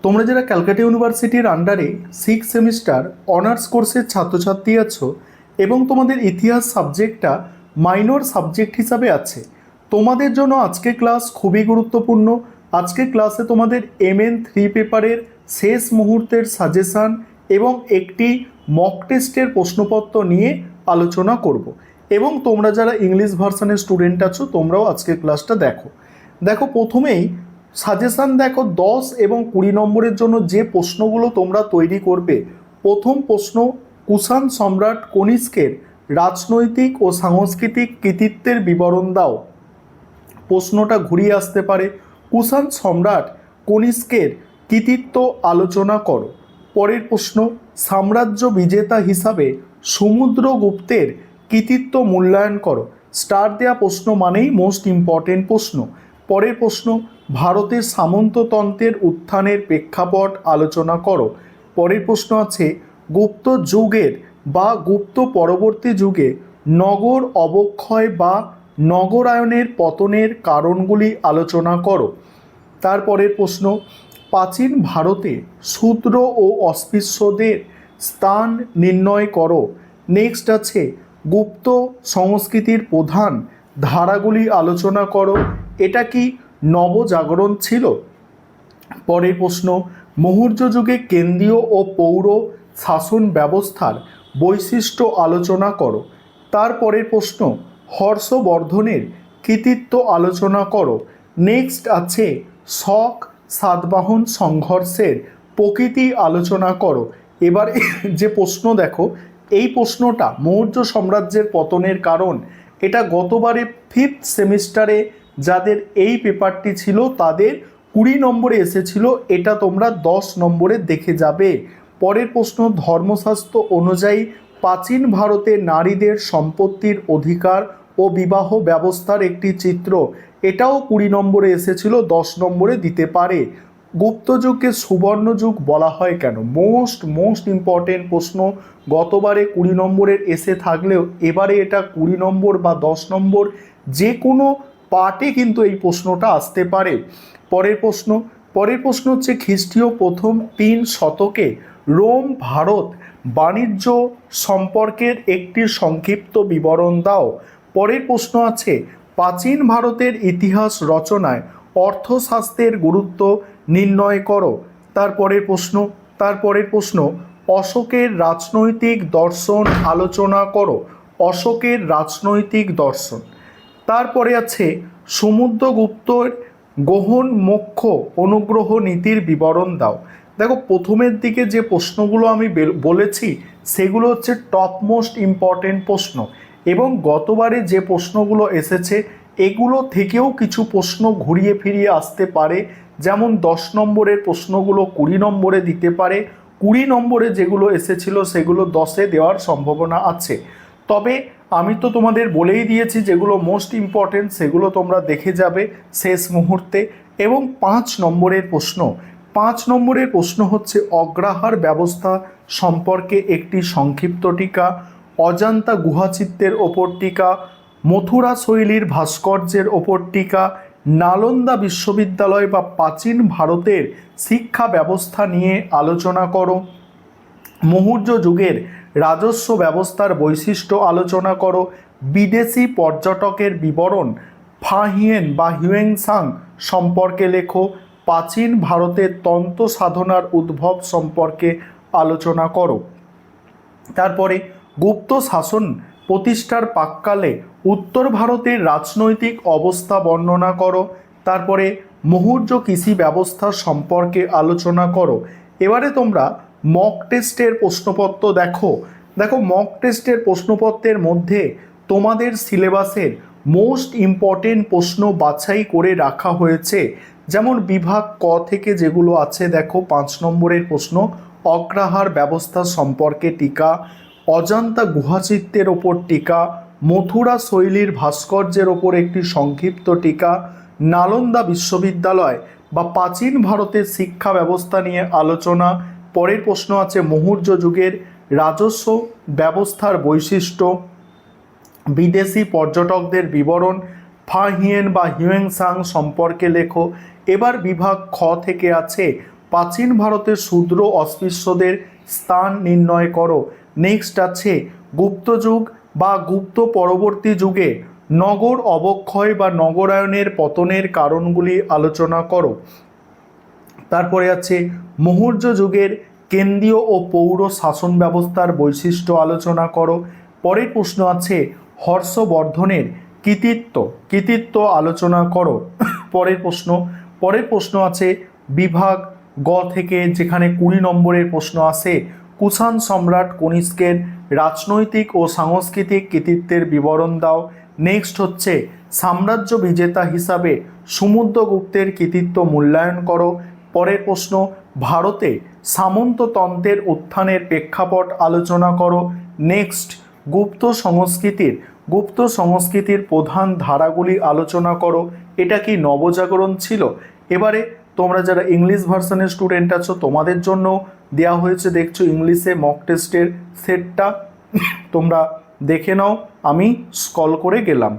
তোমরা যারা ক্যালকাটা ইউনিভার্সিটির আন্ডারে 6 সেমিস্টার অনার্স কোর্সের ছাত্রছাত্রী আছো এবং তোমাদের ইতিহাস সাবজেক্টটা মাইনর সাবজেক্ট হিসাবে আছে, তোমাদের জন্য আজকে ক্লাস খুবই গুরুত্বপূর্ণ। আজকে ক্লাসে তোমাদের MN3 পেপারের শেষ মুহূর্তের সাজেশান এবং একটি মক টেস্টের প্রশ্নপত্র নিয়ে আলোচনা করব। এবং তোমরা যারা ইংলিশ ভার্সনের স্টুডেন্ট আছো তোমরাও আজকে ক্লাসটা দেখো। প্রথমেই সাজেশান দেখো, 10 এবং 20 নম্বরের জন্য যে প্রশ্নগুলো তোমরা তৈরি করবে। প্রথম প্রশ্ন, কুষাণ সম্রাট কনিষ্কের রাজনৈতিক ও সাংস্কৃতিক কৃতিত্বের বিবরণ দাও। প্রশ্নটা ঘুরিয়ে আসতে পারে, কুষাণ সম্রাট কনিষ্কের কৃতিত্ব আলোচনা করো। পরের প্রশ্ন, সাম্রাজ্য বিজেতা হিসাবে সমুদ্রগুপ্তের কৃতিত্ব মূল্যায়ন করো। স্টার দেয়া প্রশ্ন মানেই মোস্ট ইম্পর্টেন্ট প্রশ্ন। পরের প্রশ্ন, ভারতের সামন্ততন্ত্রের উত্থানের প্রেক্ষাপট আলোচনা করো। পরের প্রশ্ন আছে, গুপ্ত যুগের বা গুপ্ত পরবর্তী যুগে নগর অবক্ষয় বা নগরায়নের পতনের কারণগুলি আলোচনা করো। তারপরের প্রশ্ন, প্রাচীন ভারতে শূদ্র ও অস্পৃশ্যদের স্থান নির্ণয় করো। নেক্সট আছে, গুপ্ত সংস্কৃতির প্রধান ধারাগুলি আলোচনা করো। এটা কি নবজাগরণ ছিল? পরের প্রশ্ন, মৌর্য যুগে কেন্দ্রীয় ও পৌর শাসন ব্যবস্থার বৈশিষ্ট্য আলোচনা করো। তারপরের প্রশ্ন, হর্ষবর্ধনের কৃতিত্ব আলোচনা করো। নেক্সট আছে, শক সাতবাহন সংঘর্ষের প্রকৃতি আলোচনা করো। এবার যে প্রশ্ন দেখো, এই প্রশ্নটা মৌর্য সাম্রাজ্যের পতনের কারণ, এটা গতবারে 5th সেমিস্টারে যাদের এই পেপারটি ছিল তাদের 20 নম্বরে এসেছিল, এটা তোমরা 10 নম্বরে দেখে যাবে। পরের প্রশ্ন, ধর্মশাস্ত্র অনুযায়ী প্রাচীন ভারতে নারীদের সম্পত্তির অধিকার ও বিবাহ ব্যবস্থার একটি চিত্র, এটাও 20 নম্বরে এসেছিল, 10 নম্বরে দিতে পারে। গুপ্তযুগকে সুবর্ণ যুগ বলা হয় কেন? মোস্ট ইম্পর্টেন্ট প্রশ্ন। গতবারে 20 নম্বরের এসে থাকলেও এবারে এটা 20 নম্বর বা 10 নম্বর যে কোনো পার্টে কিন্তু এই প্রশ্নটা আসতে পারে। পরের প্রশ্ন হচ্ছে, খ্রিস্টীয় প্রথম 3 শতকে রোম ভারত বাণিজ্য সম্পর্কের একটি সংক্ষিপ্ত বিবরণ দাও। পরের প্রশ্ন আছে, প্রাচীন ভারতের ইতিহাস রচনায় অর্থশাস্ত্রের গুরুত্ব নির্ণয় করো। তারপরের প্রশ্ন, অশোকের রাজনৈতিক দর্শন আলোচনা করো। অশোকের রাজনৈতিক দর্শন। তারপরে আছে, সমুদ্রগুপ্তর গ্রহণ মোক্ষ অনুগ্রহ নীতির বিবরণ দাও। দেখো, প্রথমের দিকে যে প্রশ্নগুলো আমি বলেছি সেগুলো হচ্ছে টপ মোস্ট ইম্পর্টেন্ট প্রশ্ন, এবং গতবারে যে প্রশ্নগুলো এসেছে এগুলো থেকেও কিছু প্রশ্ন ঘুরিয়ে ফিরিয়ে আসতে পারে। যেমন 10 নম্বরের প্রশ্নগুলো 20 নম্বরে দিতে পারে, 20 নম্বরে যেগুলো এসেছিল সেগুলো 10-এ দেওয়ার সম্ভাবনা আছে। তবে আমি তো তোমাদের বলেই দিয়েছি যেগুলো মোস্ট ইম্পর্টেন্ট সেগুলো তোমরা দেখে যাবে শেষ মুহূর্তে। এবং 5 নম্বরের প্রশ্ন হচ্ছে, অগ্রহার ব্যবস্থা সম্পর্কে একটি সংক্ষিপ্ত টিকা। অজন্তা গুহাচিত্রের ওপর টিকা। মথুরা শৈলীর ভাস্কর্যের ওপর টিকা। নালন্দা বিশ্ববিদ্যালয় বা প্রাচীন ভারতের শিক্ষা ব্যবস্থা নিয়ে আলোচনা করো। মৌর্য যুগের রাজস্ব ব্যবস্থার বৈশিষ্ট্য আলোচনা করো। বিদেশি পর্যটকের বিবরণ ফাহিয়েন বা হিউয়েনসাং সম্পর্কে লেখো। প্রাচীন ভারতের তন্ত্র সাধনার উদ্ভব সম্পর্কে আলোচনা করো। তারপরে, গুপ্ত শাসন প্রতিষ্ঠার প্রাক্কালে উত্তর ভারতের রাজনৈতিক অবস্থা বর্ণনা করো। তারপরে, মৌর্য কৃষি ব্যবস্থা সম্পর্কে আলোচনা করো। এবারে তোমরা মক টেস্টের প্রশ্নপত্র দেখো। মক টেস্টের প্রশ্নপত্রের মধ্যে তোমাদের সিলেবাসের মোস্ট ইম্পর্টেন্ট প্রশ্ন বাছাই করে রাখা হয়েছে। যেমন বিভাগ ক থেকে যেগুলো আছে, দেখো 5 নম্বরের প্রশ্ন, অগ্রহার ব্যবস্থা সম্পর্কে টিকা, অজন্তা গুহাচিত্রের ওপর টিকা, মথুরা শৈলীর ভাস্কর্যের ওপর একটি সংক্ষিপ্ত টিকা, নালন্দা বিশ্ববিদ্যালয় বা প্রাচীন ভারতের শিক্ষা ব্যবস্থা নিয়ে আলোচনা। পরের প্রশ্ন আছে, মৌর্য যুগের রাজস্ব ব্যবস্থার বৈশিষ্ট্য, বিদেশি পর্যটকদের বিবরণ, ফাহিয়েন বা হিউয়েনসাং সম্পর্কে লেখো। এবার বিভাগ খ থেকে আছে, প্রাচীন ভারতের শূদ্র অস্পৃশ্যদের স্থান নির্ণয় করো। নেক্সট আছে গুপ্ত যুগ বা গুপ্ত পরবর্তী যুগে নগর অবক্ষয় বা নগরায়নের পতনের কারণগুলি আলোচনা করো। তারপরে আছে মৌর্য যুগের কেন্দ্রীয় ও পৌর শাসন ব্যবস্থার বৈশিষ্ট্য আলোচনা করো। পরের প্রশ্ন আছে হর্ষবর্ধনের কৃতিত্ব আলোচনা করো। পরের প্রশ্ন আছে বিভাগ গ থেকে, যেখানে 20 নম্বরের প্রশ্ন আসে কুষাণ সম্রাট কনিষ্কের রাজনৈতিক ও সাংস্কৃতিক কৃতিত্বের বিবরণ দাও। নেক্সট হচ্ছে সাম্রাজ্য বিজেতা হিসাবে সমুদ্রগুপ্তের কৃতিত্ব মূল্যায়ন করো। পরের প্রশ্ন ভারতে সামন্ততন্ত্রের উত্থানের প্রেক্ষাপট আলোচনা করো। নেক্সট গুপ্ত সংস্কৃতির প্রধান ধারাগুলি আলোচনা করো। এটা কি নবজাগরণ ছিল? এবারে তোমরা যারা ইংলিশ ভার্সনের স্টুডেন্ট আছো তোমাদের জন্য দেওয়া হয়েছে, দেখছো ইংলিশে মক টেস্টের সেটটা, তোমরা দেখে নাও, আমি স্ক্রল করে গেলাম।